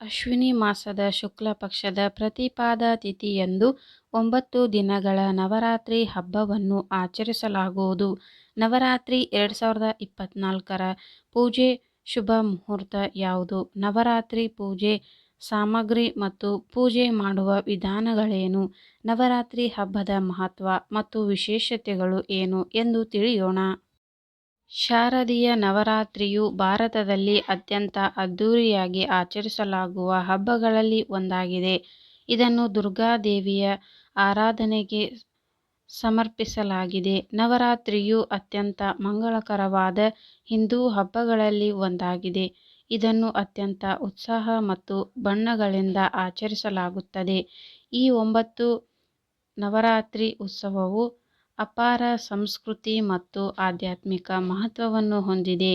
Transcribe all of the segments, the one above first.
ಅಶ್ವಿನಿ ಮಾಸದ ಶುಕ್ಲ ಪಕ್ಷದ ಪ್ರತಿಪಾದ ತಿಥಿಯಂದು 9 ದಿನಗಳ ನವರಾತ್ರಿ ಹಬ್ಬವನ್ನು ಆಚರಿಸಲಾಗುವುದು. ನವರಾತ್ರಿ 2024ರ ಪೂಜೆ ಶುಭ ಮುಹೂರ್ತ ಯಾವುದು? ನವರಾತ್ರಿ ಪೂಜೆ ಸಾಮಗ್ರಿ ಮತ್ತು ಪೂಜೆ ಮಾಡುವ ವಿಧಾನಗಳೇನು? ನವರಾತ್ರಿ ಹಬ್ಬದ ಮಹತ್ವ ಮತ್ತು ವಿಶೇಷತೆಗಳು ಏನು ಎಂದು ತಿಳಿಯೋಣ. ಶಾರದೀಯ ನವರಾತ್ರಿಯು ಭಾರತದಲ್ಲಿ ಅತ್ಯಂತ ಅದ್ದೂರಿಯಾಗಿ ಆಚರಿಸಲಾಗುವ ಹಬ್ಬಗಳಲ್ಲಿ ಒಂದಾಗಿದೆ. ಇದನ್ನು ದುರ್ಗಾದೇವಿಯ ಆರಾಧನೆಗೆ ಸಮರ್ಪಿಸಲಾಗಿದೆ. ನವರಾತ್ರಿಯು ಅತ್ಯಂತ ಮಂಗಳಕರವಾದ ಹಿಂದೂ ಹಬ್ಬಗಳಲ್ಲಿ ಒಂದಾಗಿದೆ. ಇದನ್ನು ಅತ್ಯಂತ ಉತ್ಸಾಹ ಮತ್ತು ಬಣ್ಣಗಳಿಂದ ಆಚರಿಸಲಾಗುತ್ತದೆ. ಈ 9 ನವರಾತ್ರಿ ಉತ್ಸವವು ಅಪಾರ ಸಂಸ್ಕೃತಿ ಮತ್ತು ಆಧ್ಯಾತ್ಮಿಕ ಮಹತ್ವವನ್ನು ಹೊಂದಿದೆ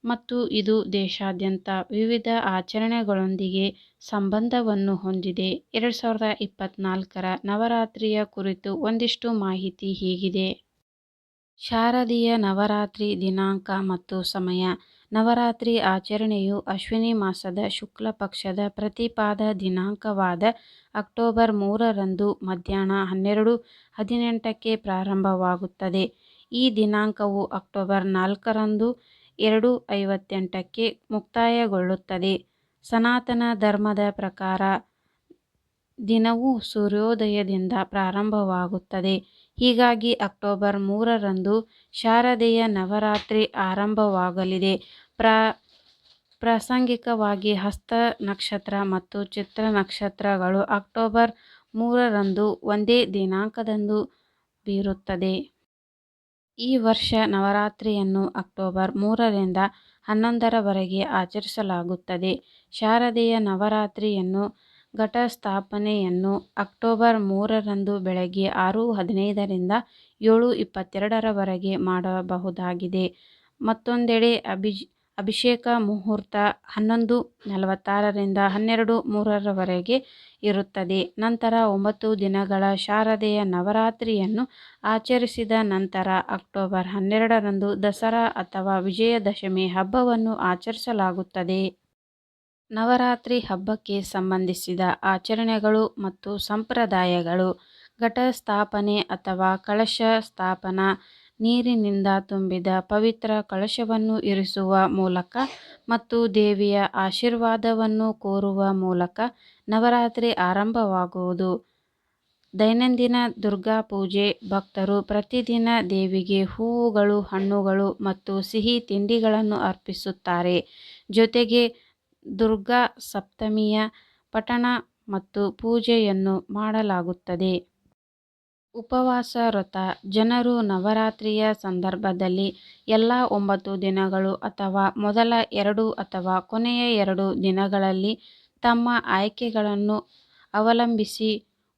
ಮತ್ತು ಇದು ದೇಶಾದ್ಯಂತ ವಿವಿಧ ಆಚರಣೆಗಳೊಂದಿಗೆ ಸಂಬಂಧವನ್ನು ಹೊಂದಿದೆ. 2024ರ ನವರಾತ್ರಿಯ ಕುರಿತು ಒಂದಿಷ್ಟು ಮಾಹಿತಿ ಹೀಗಿದೆ. ಶಾರದೀಯ ನವರಾತ್ರಿ ದಿನಾಂಕ ಮತ್ತು ಸಮಯ. ನವರಾತ್ರಿ ಆಚರಣೆಯು ಅಶ್ವಿನಿ ಮಾಸದ ಶುಕ್ಲ ಪಕ್ಷದ ಪ್ರತಿಪಾದ ದಿನಾಂಕವಾದ ಅಕ್ಟೋಬರ್ 3ರಂದು ಮಧ್ಯಾಹ್ನ 12:18ಕ್ಕೆ ಪ್ರಾರಂಭವಾಗುತ್ತದೆ. ಈ ದಿನಾಂಕವು ಅಕ್ಟೋಬರ್ 4ರಂದು 2:58ಕ್ಕೆ ಮುಕ್ತಾಯಗೊಳ್ಳುತ್ತದೆ. ಸನಾತನ ಧರ್ಮದ ಪ್ರಕಾರ ದಿನವು ಸೂರ್ಯೋದಯದಿಂದ ಪ್ರಾರಂಭವಾಗುತ್ತದೆ. ಹೀಗಾಗಿ ಅಕ್ಟೋಬರ್ 3ರಂದು ಶಾರದೀಯ ನವರಾತ್ರಿ ಆರಂಭವಾಗಲಿದೆ. ಪ್ರಾಸಂಗಿಕವಾಗಿ ಹಸ್ತ ನಕ್ಷತ್ರ ಮತ್ತು ಚಿತ್ರ ನಕ್ಷತ್ರಗಳು ಅಕ್ಟೋಬರ್ 3ರಂದು ಒಂದೇ ದಿನಾಂಕದಂದು ಬೀರುತ್ತದೆ. ಈ ವರ್ಷ ನವರಾತ್ರಿಯನ್ನು ಅಕ್ಟೋಬರ್ 3ರಿಂದ 11ರವರೆಗೆ ಆಚರಿಸಲಾಗುತ್ತದೆ. ಶಾರದೀಯ ನವರಾತ್ರಿಯನ್ನು ಘಟಸ್ಥಾಪನೆಯನ್ನು ಅಕ್ಟೋಬರ್ 3ರಂದು ಬೆಳಗ್ಗೆ 6:15ರಿಂದ 7:22ರವರೆಗೆ ಮಾಡಬಹುದಾಗಿದೆ. ಮತ್ತೊಂದೆಡೆ ಅಭಿಷೇಕ ಮುಹೂರ್ತ 11:46ರಿಂದ 12:03ರವರೆಗೆ ಇರುತ್ತದೆ. ನಂತರ 9 ದಿನಗಳ ಶಾರದೀಯ ನವರಾತ್ರಿಯನ್ನು ಆಚರಿಸಿದ ನಂತರ ಅಕ್ಟೋಬರ್ 12ರಂದು ದಸರಾ ಅಥವಾ ವಿಜಯದಶಮಿ ಹಬ್ಬವನ್ನು ಆಚರಿಸಲಾಗುತ್ತದೆ. ನವರಾತ್ರಿ ಹಬ್ಬಕ್ಕೆ ಸಂಬಂಧಿಸಿದ ಆಚರಣೆಗಳು ಮತ್ತು ಸಂಪ್ರದಾಯಗಳು. ಘಟಸ್ಥಾಪನೆ ಅಥವಾ ಕಳಶ ಸ್ಥಾಪನಾ. ನೀರಿನಿಂದ ತುಂಬಿದ ಪವಿತ್ರ ಕಳಶವನ್ನು ಇರಿಸುವ ಮೂಲಕ ಮತ್ತು ದೇವಿಯ ಆಶೀರ್ವಾದವನ್ನು ಕೋರುವ ಮೂಲಕ ನವರಾತ್ರಿ ಆರಂಭವಾಗುವುದು. ದೈನಂದಿನ ದುರ್ಗಾ ಪೂಜೆ. ಭಕ್ತರು ಪ್ರತಿದಿನ ದೇವಿಗೆ ಹೂವುಗಳು, ಹಣ್ಣುಗಳು ಮತ್ತು ಸಿಹಿ ತಿಂಡಿಗಳನ್ನು ಅರ್ಪಿಸುತ್ತಾರೆ. ಜೊತೆಗೆ ದುರ್ಗಾ ಸಪ್ತಮಿಯ ಪಠಣ ಮತ್ತು ಪೂಜೆಯನ್ನು ಮಾಡಲಾಗುತ್ತದೆ. ಉಪವಾಸ ವ್ರತ. ಜನರು ನವರಾತ್ರಿಯ ಸಂದರ್ಭದಲ್ಲಿ ಎಲ್ಲಾ 9 ದಿನಗಳು ಅಥವಾ ಮೊದಲ 2 ಅಥವಾ ಕೊನೆಯ 2 ದಿನಗಳಲ್ಲಿ ತಮ್ಮ ಆಯ್ಕೆಗಳನ್ನು ಅವಲಂಬಿಸಿ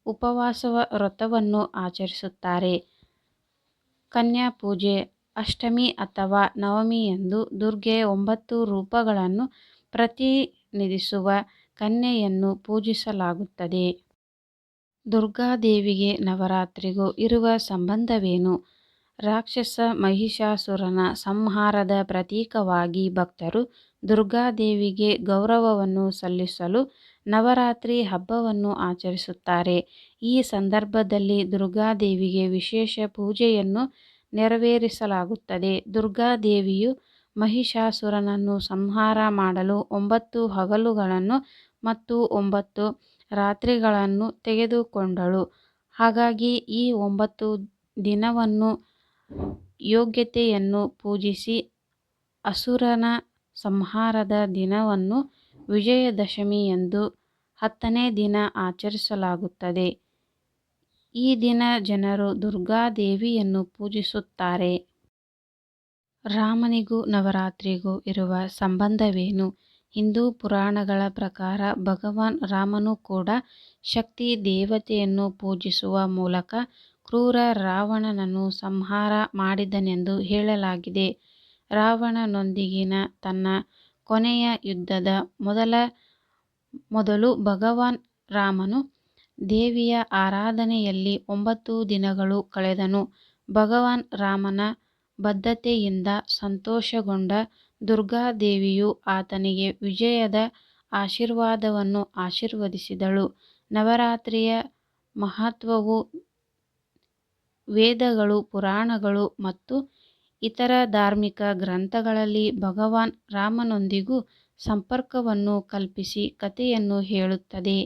ಉಪವಾಸ ವ್ರತವನ್ನು ಆಚರಿಸುತ್ತಾರೆ. ಕನ್ಯಾ ಪೂಜೆ. ಅಷ್ಟಮಿ ಅಥವಾ ನವಮಿಯಂದು ದುರ್ಗೆಯ 9 ರೂಪಗಳನ್ನು ಪ್ರತಿನಿಧಿಸುವ ಕನ್ಯೆಯನ್ನು ಪೂಜಿಸಲಾಗುತ್ತದೆ. ದುರ್ಗಾದೇವಿಗೆ ನವರಾತ್ರಿಗೂ ಇರುವ ಸಂಬಂಧವೇನು? ರಾಕ್ಷಸ ಮಹಿಷಾಸುರನ ಸಂಹಾರದ ಪ್ರತೀಕವಾಗಿ ಭಕ್ತರು ದುರ್ಗಾದೇವಿಗೆ ಗೌರವವನ್ನು ಸಲ್ಲಿಸಲು ನವರಾತ್ರಿ ಹಬ್ಬವನ್ನು ಆಚರಿಸುತ್ತಾರೆ. ಈ ಸಂದರ್ಭದಲ್ಲಿ ದುರ್ಗಾದೇವಿಗೆ ವಿಶೇಷ ಪೂಜೆಯನ್ನು ನೆರವೇರಿಸಲಾಗುತ್ತದೆ. ದುರ್ಗಾದೇವಿಯು ಮಹಿಷಾಸುರನನ್ನು ಸಂಹಾರ ಮಾಡಲು 9 ಹಗಲುಗಳನ್ನು ಮತ್ತು 9 ರಾತ್ರಿಗಳನ್ನು ತೆಗೆದುಕೊಂಡಳು. ಹಾಗಾಗಿ ಈ 9 ದಿನವನ್ನು ಯೋಗ್ಯತೆಯನ್ನು ಪೂಜಿಸಿ ಅಸುರನ ಸಂಹಾರದ ದಿನವನ್ನು ವಿಜಯದಶಮಿಯಂದು 10ನೇ ದಿನ ಆಚರಿಸಲಾಗುತ್ತದೆ. ಈ ದಿನ ಜನರು ದುರ್ಗಾದೇವಿಯನ್ನು ಪೂಜಿಸುತ್ತಾರೆ. ರಾಮನಿಗೂ ನವರಾತ್ರಿಗೂ ಇರುವ ಸಂಬಂಧವೇನು? ಹಿಂದೂ ಪುರಾಣಗಳ ಪ್ರಕಾರ ಭಗವಾನ್ ರಾಮನು ಕೂಡ ಶಕ್ತಿ ದೇವತೆಯನ್ನು ಪೂಜಿಸುವ ಮೂಲಕ ಕ್ರೂರ ರಾವಣನನ್ನು ಸಂಹಾರ ಮಾಡಿದನೆಂದು ಹೇಳಲಾಗಿದೆ. ರಾವಣನೊಂದಿಗಿನ ತನ್ನ ಕೊನೆಯ ಯುದ್ಧದ ಮೊದಲು ಭಗವಾನ್ ರಾಮನು ದೇವಿಯ ಆರಾಧನೆಯಲ್ಲಿ 9 ದಿನಗಳು ಕಳೆದನು. ಭಗವಾನ್ ರಾಮನ ಬದ್ಧತೆಯಿಂದ ಸಂತೋಷಗೊಂಡ ದುರ್ಗಾದೇವಿಯು ಆತನಿಗೆ ವಿಜಯದ ಆಶೀರ್ವಾದವನ್ನು ಆಶೀರ್ವದಿಸಿದಳು. ನವರಾತ್ರಿಯ ಮಹತ್ವವು ವೇದಗಳು, ಪುರಾಣಗಳು ಮತ್ತು ಇತರ ಧಾರ್ಮಿಕ ಗ್ರಂಥಗಳಲ್ಲಿ ಭಗವಾನ್ ರಾಮನೊಂದಿಗೂ ಸಂಪರ್ಕವನ್ನು ಕಲ್ಪಿಸಿ ಕಥೆಯನ್ನು ಹೇಳುತ್ತದೆ.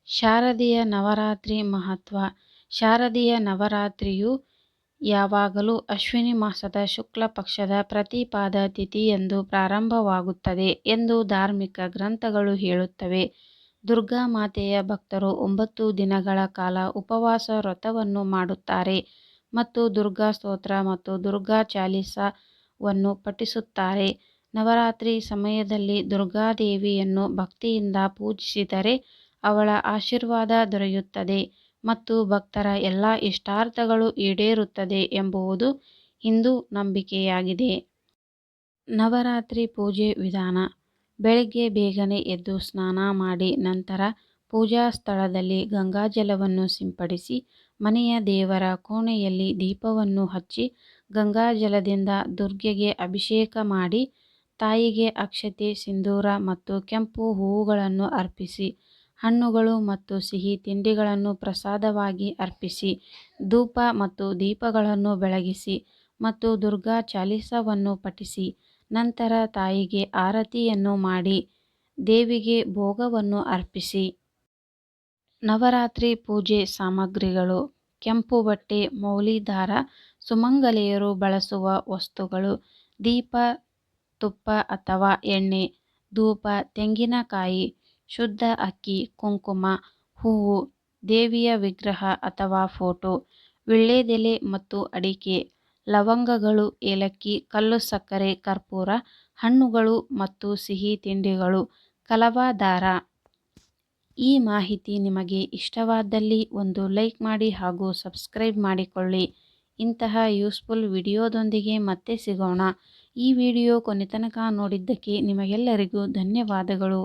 ಶಾರದೀಯ ನವರಾತ್ರಿ ಮಹತ್ವ. ಶಾರದೀಯ ನವರಾತ್ರಿಯು ಯಾವಾಗಲೂ ಅಶ್ವಿನಿ ಮಾಸದ ಶುಕ್ಲ ಪಕ್ಷದ ಪ್ರತಿಪಾದ ತಿಥಿಯಂದು ಪ್ರಾರಂಭವಾಗುತ್ತದೆ ಎಂದು ಧಾರ್ಮಿಕ ಗ್ರಂಥಗಳು ಹೇಳುತ್ತವೆ. ದುರ್ಗಾ ಮಾತೆಯ ಭಕ್ತರು 9 ದಿನಗಳ ಕಾಲ ಉಪವಾಸ ವ್ರತವನ್ನು ಮಾಡುತ್ತಾರೆ ಮತ್ತು ದುರ್ಗಾ ಸ್ತೋತ್ರ ಮತ್ತು ದುರ್ಗಾ ಚಾಲಿಸಾವನ್ನು ಪಠಿಸುತ್ತಾರೆ. ನವರಾತ್ರಿ ಸಮಯದಲ್ಲಿ ದುರ್ಗಾದೇವಿಯನ್ನು ಭಕ್ತಿಯಿಂದ ಪೂಜಿಸಿದರೆ ಅವಳ ಆಶೀರ್ವಾದ ದೊರೆಯುತ್ತದೆ ಮತ್ತು ಭಕ್ತರ ಎಲ್ಲ ಇಷ್ಟಾರ್ಥಗಳು ಈಡೇರುತ್ತದೆ ಎಂಬುದು ಹಿಂದೂ ನಂಬಿಕೆಯಾಗಿದೆ. ನವರಾತ್ರಿ ಪೂಜೆ ವಿಧಾನ. ಬೆಳಗ್ಗೆ ಬೇಗನೆ ಎದ್ದು ಸ್ನಾನ ಮಾಡಿ ನಂತರ ಪೂಜಾ ಸ್ಥಳದಲ್ಲಿ ಗಂಗಾಜಲವನ್ನು ಸಿಂಪಡಿಸಿ ಮನೆಯ ದೇವರ ಕೋಣೆಯಲ್ಲಿ ದೀಪವನ್ನು ಹಚ್ಚಿ ಗಂಗಾಜಲದಿಂದ ದುರ್ಗೆಗೆ ಅಭಿಷೇಕ ಮಾಡಿ ತಾಯಿಗೆ ಅಕ್ಷತೆ, ಸಿಂಧೂರ ಮತ್ತು ಕೆಂಪು ಹೂವುಗಳನ್ನು ಅರ್ಪಿಸಿ ಹಣ್ಣುಗಳು ಮತ್ತು ಸಿಹಿ ತಿಂಡಿಗಳನ್ನು ಪ್ರಸಾದವಾಗಿ ಅರ್ಪಿಸಿ ಧೂಪ ಮತ್ತು ದೀಪಗಳನ್ನು ಬೆಳಗಿಸಿ ಮತ್ತು ದುರ್ಗಾ ಚಾಲಿಸಾವನ್ನು ಪಠಿಸಿ ನಂತರ ತಾಯಿಗೆ ಆರತಿಯನ್ನು ಮಾಡಿ ದೇವಿಗೆ ಭೋಗವನ್ನು ಅರ್ಪಿಸಿ. ನವರಾತ್ರಿ ಪೂಜೆ ಸಾಮಗ್ರಿಗಳು. ಕೆಂಪು ಬಟ್ಟೆ, ಮೌಲಿ ದಾರ, ಸುಮಂಗಲೆಯರು ಬಳಸುವ ವಸ್ತುಗಳು, ದೀಪ, ತುಪ್ಪ ಅಥವಾ ಎಣ್ಣೆ, ಧೂಪ, ತೆಂಗಿನಕಾಯಿ, ಶುದ್ಧ ಅಕ್ಕಿ, ಕುಂಕುಮ, ಹೂವು, ದೇವಿಯ ವಿಗ್ರಹ ಅಥವಾ ಫೋಟೋ, ವೀಳ್ಯದೆಲೆ ಮತ್ತು ಅಡಿಕೆ, ಲವಂಗಗಳು, ಏಲಕ್ಕಿ, ಕಲ್ಲು ಸಕ್ಕರೆ, ಕರ್ಪೂರ, ಹಣ್ಣುಗಳು ಮತ್ತು ಸಿಹಿ ತಿಂಡಿಗಳು, ಕಲವಾ ದಾರ. ಈ ಮಾಹಿತಿ ನಿಮಗೆ ಇಷ್ಟವಾದಲ್ಲಿ ಒಂದು ಲೈಕ್ ಮಾಡಿ ಹಾಗೂ ಸಬ್ಸ್ಕ್ರೈಬ್ ಮಾಡಿಕೊಳ್ಳಿ. ಇಂತಹ ಯೂಸ್ಫುಲ್ ವಿಡಿಯೋದೊಂದಿಗೆ ಮತ್ತೆ ಸಿಗೋಣ. ಈ ವಿಡಿಯೋ ಕೊನೆತನಕ ನೋಡಿದ್ದಕ್ಕೆ ನಿಮಗೆಲ್ಲರಿಗೂ ಧನ್ಯವಾದಗಳು.